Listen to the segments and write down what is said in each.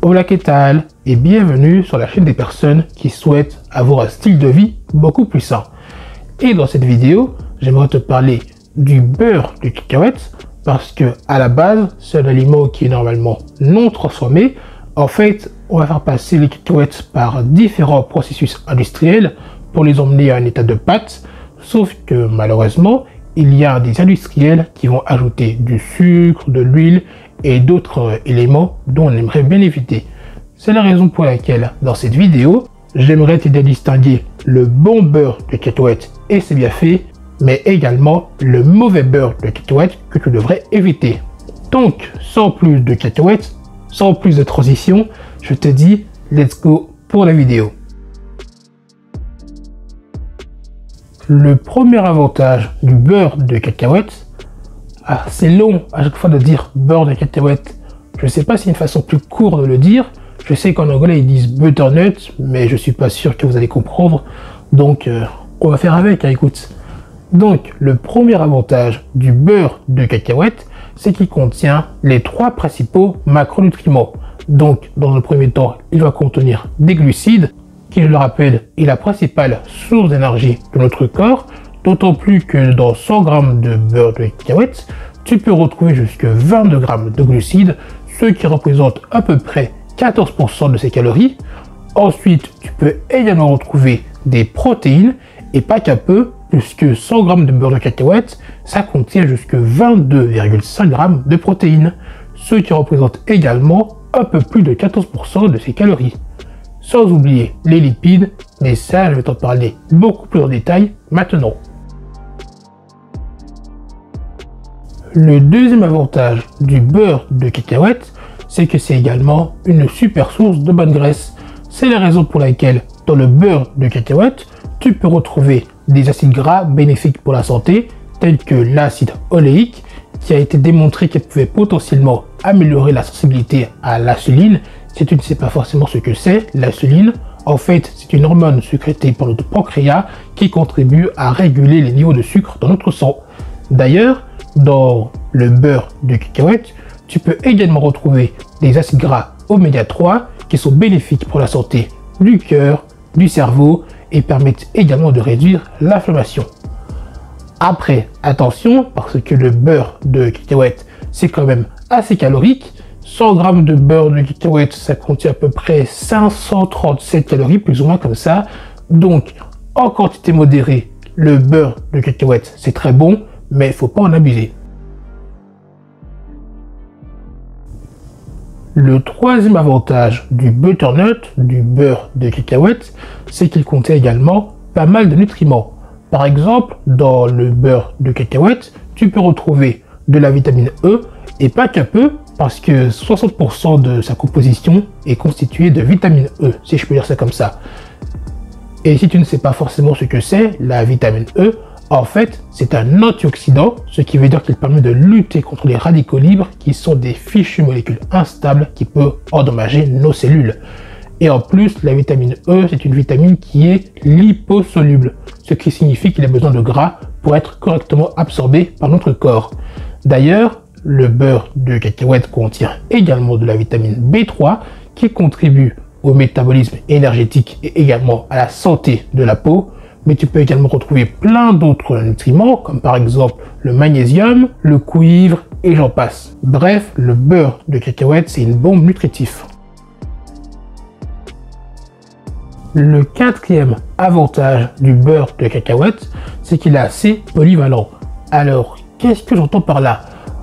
Hola, ¿qué tal? Et bienvenue sur la chaîne des personnes qui souhaitent avoir un style de vie beaucoup plus sain. Et dans cette vidéo, j'aimerais te parler du beurre de cacahuète parce que à la base, c'est un aliment qui est normalement non transformé. En fait, on va faire passer les cacahuètes par différents processus industriels pour les emmener à un état de pâte, sauf que malheureusement, il y a des industriels qui vont ajouter du sucre, de l'huile et d'autres éléments dont on aimerait bien éviter. C'est la raison pour laquelle, dans cette vidéo, j'aimerais t'aider à distinguer le bon beurre de cacahuète et ses bienfaits, mais également le mauvais beurre de cacahuète que tu devrais éviter. Donc, sans plus de cacahuètes, sans plus de transition, je te dis, let's go pour la vidéo. Le premier avantage du beurre de cacahuète, c'est long à chaque fois de dire beurre de cacahuète. Je ne sais pas si c'est une façon plus courte de le dire. Je sais qu'en anglais ils disent butternut, mais je suis pas sûr que vous allez comprendre. Donc on va faire avec, hein, écoute. Donc le premier avantage du beurre de cacahuète, c'est qu'il contient les trois principaux macronutriments. Donc dans le premier temps, il va contenir des glucides, qui, je le rappelle, est la principale source d'énergie de notre corps, d'autant plus que dans 100 g de beurre de cacahuète, tu peux retrouver jusqu'à 22 g de glucides, ce qui représente à peu près 14% de ses calories. Ensuite, tu peux également retrouver des protéines, et pas qu'un peu, puisque 100 g de beurre de cacahuète, ça contient jusqu'à 22,5 g de protéines, ce qui représente également un peu plus de 14% de ses calories. Sans oublier les lipides, mais ça je vais t'en parler beaucoup plus en détail maintenant. Le deuxième avantage du beurre de cacahuète, c'est que c'est également une super source de bonne graisse. C'est la raison pour laquelle dans le beurre de cacahuète, tu peux retrouver des acides gras bénéfiques pour la santé, tels que l'acide oléique, qui a été démontré qu'il pouvait potentiellement améliorer la sensibilité à l'insuline. Si tu ne sais pas forcément ce que c'est, l'insuline, en fait, c'est une hormone sécrétée par notre pancréas qui contribue à réguler les niveaux de sucre dans notre sang. D'ailleurs, dans le beurre de cacahuète, tu peux également retrouver des acides gras oméga 3 qui sont bénéfiques pour la santé du cœur, du cerveau et permettent également de réduire l'inflammation. Après, attention, parce que le beurre de cacahuète, c'est quand même assez calorique. 100 g de beurre de cacahuète, ça contient à peu près 537 calories, plus ou moins comme ça. Donc, en quantité modérée, le beurre de cacahuète, c'est très bon, mais il ne faut pas en abuser. Le troisième avantage du butternut, du beurre de cacahuète, c'est qu'il contient également pas mal de nutriments. Par exemple, dans le beurre de cacahuète, tu peux retrouver de la vitamine E, et pas qu'un peu, parce que 60% de sa composition est constituée de vitamine E, si je peux dire ça comme ça. Et si tu ne sais pas forcément ce que c'est, la vitamine E, en fait, c'est un antioxydant, ce qui veut dire qu'il permet de lutter contre les radicaux libres, qui sont des fichues molécules instables qui peuvent endommager nos cellules. Et en plus, la vitamine E, c'est une vitamine qui est liposoluble, ce qui signifie qu'il a besoin de gras pour être correctement absorbé par notre corps. D'ailleurs, le beurre de cacahuète contient également de la vitamine B3 qui contribue au métabolisme énergétique et également à la santé de la peau. Mais tu peux également retrouver plein d'autres nutriments comme par exemple le magnésium, le cuivre et j'en passe. Bref, le beurre de cacahuète, c'est une bombe nutritive. Le quatrième avantage du beurre de cacahuète, c'est qu'il est assez polyvalent. Alors, qu'est-ce que j'entends par là?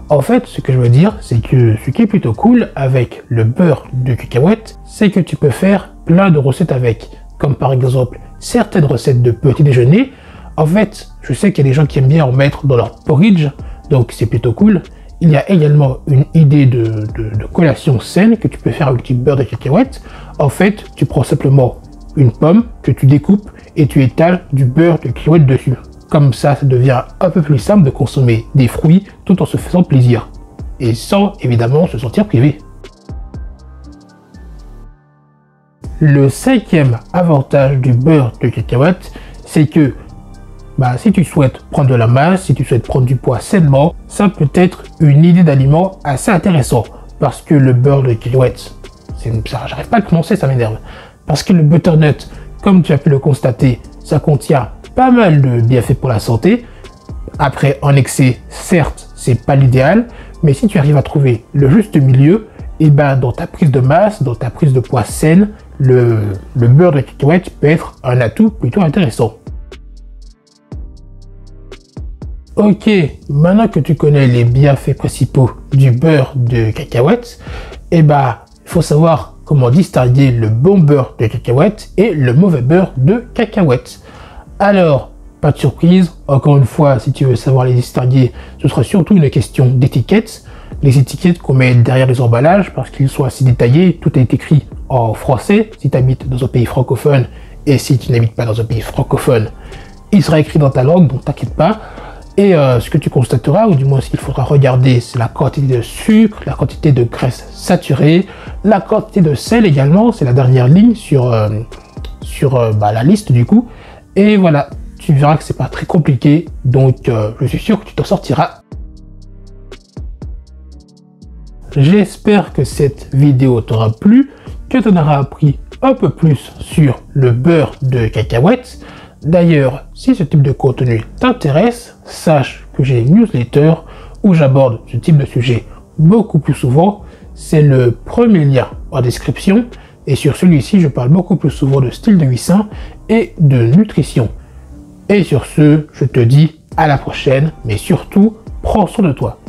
En fait, ce que je veux dire, c'est que ce qui est plutôt cool avec le beurre de cacahuète, c'est que tu peux faire plein de recettes avec. Comme par exemple, certaines recettes de petit déjeuner. En fait, je sais qu'il y a des gens qui aiment bien en mettre dans leur porridge, donc c'est plutôt cool. Il y a également une idée de collation saine que tu peux faire avec du beurre de cacahuète. En fait, tu prends simplement une pomme que tu découpes et tu étales du beurre de cacahuète dessus. Comme ça devient un peu plus simple de consommer des fruits tout en se faisant plaisir. Et sans évidemment se sentir privé. Le cinquième avantage du beurre de cacahuète, c'est que si tu souhaites prendre de la masse, si tu souhaites prendre du poids sainement, ça peut être une idée d'aliment assez intéressant. Parce que le beurre de cacahuète, j'arrive pas à le prononcer, ça m'énerve. Parce que le butternut, comme tu as pu le constater, ça contient pas mal de bienfaits pour la santé. Après, en excès, certes, c'est pas l'idéal, mais si tu arrives à trouver le juste milieu, et ben dans ta prise de masse, dans ta prise de poids saine, le beurre de cacahuète peut être un atout plutôt intéressant. Ok, maintenant que tu connais les bienfaits principaux du beurre de cacahuète, eh ben, il faut savoir comment distinguer le bon beurre de cacahuète et le mauvais beurre de cacahuète. Alors, pas de surprise, encore une fois, si tu veux savoir les distinguer, ce sera surtout une question d'étiquette. Les étiquettes qu'on met derrière les emballages, parce qu'ils sont assez détaillés, tout est écrit en français, si tu habites dans un pays francophone, et si tu n'habites pas dans un pays francophone, il sera écrit dans ta langue, donc t'inquiète pas. Et ce que tu constateras, ou du moins ce qu'il faudra regarder, c'est la quantité de sucre, la quantité de graisse saturée, la quantité de sel également, c'est la dernière ligne sur la liste du coup. Et voilà, tu verras que c'est pas très compliqué, donc je suis sûr que tu t'en sortiras. J'espère que cette vidéo t'aura plu, que tu en auras appris un peu plus sur le beurre de cacahuète. D'ailleurs, si ce type de contenu t'intéresse, sache que j'ai une newsletter où j'aborde ce type de sujet beaucoup plus souvent. C'est le premier lien en description. Et sur celui-ci, je parle beaucoup plus souvent de style de vie sain et de nutrition. Et sur ce, je te dis à la prochaine, mais surtout, prends soin de toi.